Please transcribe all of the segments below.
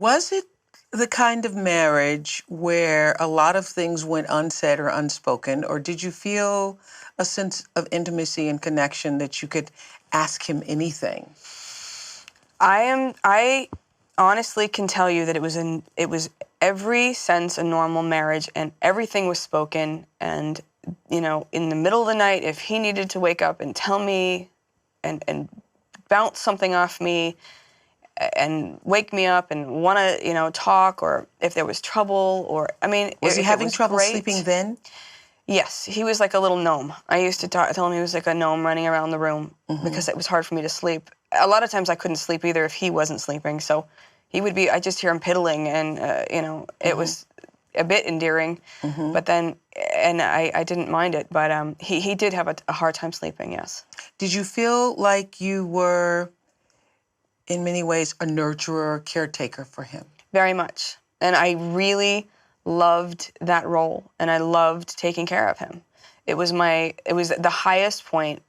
Was it the kind of marriage where a lot of things went unsaid or unspoken, or did you feel a sense of intimacy and connection that you could ask him anything? I honestly can tell you that it was every sense a normal marriage, and everything was spoken. And in the middle of the night, if he needed to wake up and tell me and bounce something off me and wake me up and want to talk, or if there was trouble, or Was he if it having was trouble great. sleeping then? Yes, he was like a little gnome. I used to tell him he was like a gnome running around the room because it was hard for me to sleep. A lot of times I couldn't sleep either if he wasn't sleeping. So I just hear him piddling, and it was a bit endearing. But then, and I didn't mind it. But he did have a hard time sleeping. Yes. Did you feel like you were, in many ways, a nurturer, caretaker for him? Very much, and I really loved that role, and I loved taking care of him. It was the highest point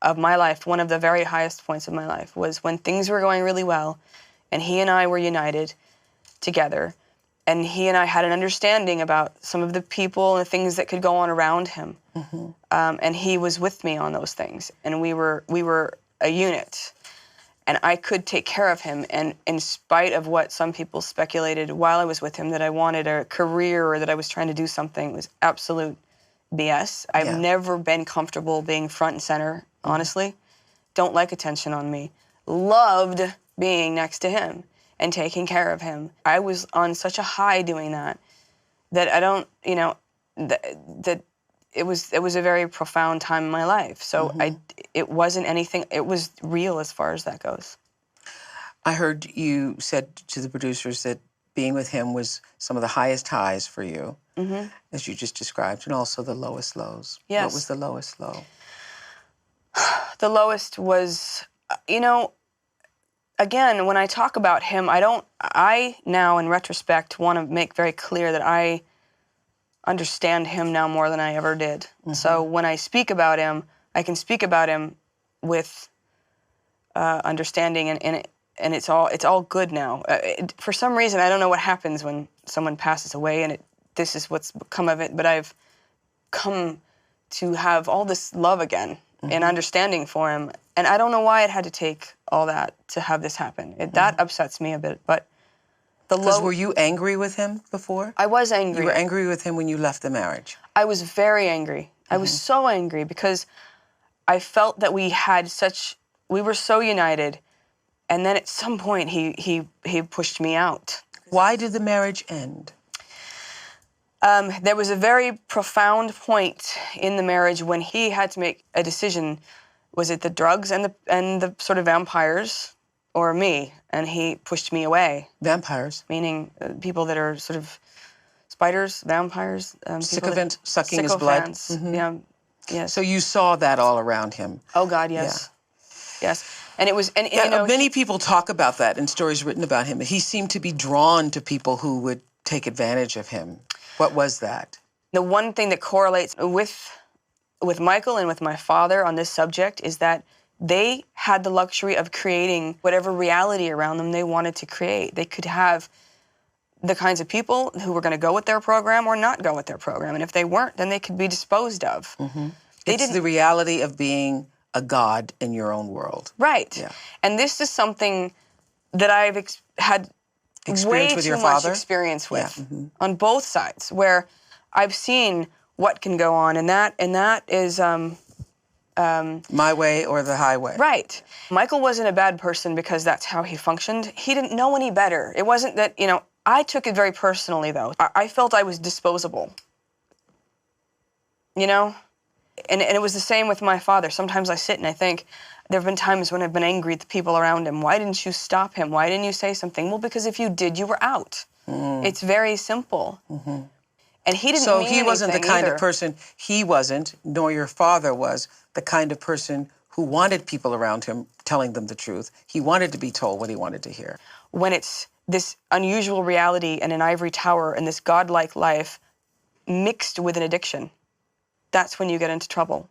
of my life. One of the very highest points of my life was when things were going really well, and he and I were united together, and he and I had an understanding about some of the people and the things that could go on around him, and he was with me on those things, and we were a unit. And I could take care of him. And in spite of what some people speculated while I was with him, that I wanted a career or that I was trying to do something, it was absolute BS. I've never been comfortable being front and center, honestly. Don't like attention on me. Loved being next to him and taking care of him. I was on such a high doing that I don't, that it was a very profound time in my life. So it wasn't anything, it was real as far as that goes. I heard you said to the producers that being with him was some of the highest highs for you, as you just described, and also the lowest lows. Yes. What was the lowest low? The lowest was, again, when I talk about him, I now in retrospect want to make very clear that I understand him now more than I ever did. So when I speak about him, I can speak about him with understanding, and it's all good now. For some reason, I don't know what happens when someone passes away, and this is what's come of it. But I've come to have all this love again and understanding for him, and I don't know why it had to take all that to have this happen. That upsets me a bit, but. Because were you angry with him before? I was angry. You were angry with him when you left the marriage? I was very angry. I was so angry because I felt that we were so united, and then at some point he pushed me out. Why did the marriage end? There was a very profound point in the marriage when he had to make a decision. Was it the drugs and the sort of vampires, or me? And he pushed me away. Vampires? Meaning people that are sort of spiders, vampires. Sycophant, sucking his blood? Yeah, yes. So you saw that all around him? Oh, God, yes. Yeah. Yes. And it was, and many people talk about that in stories written about him. He seemed to be drawn to people who would take advantage of him. What was that? The one thing that correlates with Michael and with my father on this subject is that they had the luxury of creating whatever reality around them they wanted to create. They could have the kinds of people who were going to go with their program or not go with their program. And if they weren't, then they could be disposed of. It's the reality of being a god in your own world. Right. Yeah. And this is something that I've had way too much experience with on both sides, where I've seen what can go on, and that is... my way or the highway. Right. Michael wasn't a bad person because that's how he functioned. He didn't know any better. It wasn't that, I took it very personally, though. I felt I was disposable. And it was the same with my father. Sometimes I sit and I think, there have been times when I've been angry at the people around him. Why didn't you stop him? Why didn't you say something? Well, because if you did, you were out. It's very simple. And he didn't mean anything. So he wasn't the kind of person, nor your father was, the kind of person who wanted people around him telling them the truth. He wanted to be told what he wanted to hear. When it's this unusual reality and an ivory tower and this godlike life mixed with an addiction, that's when you get into trouble.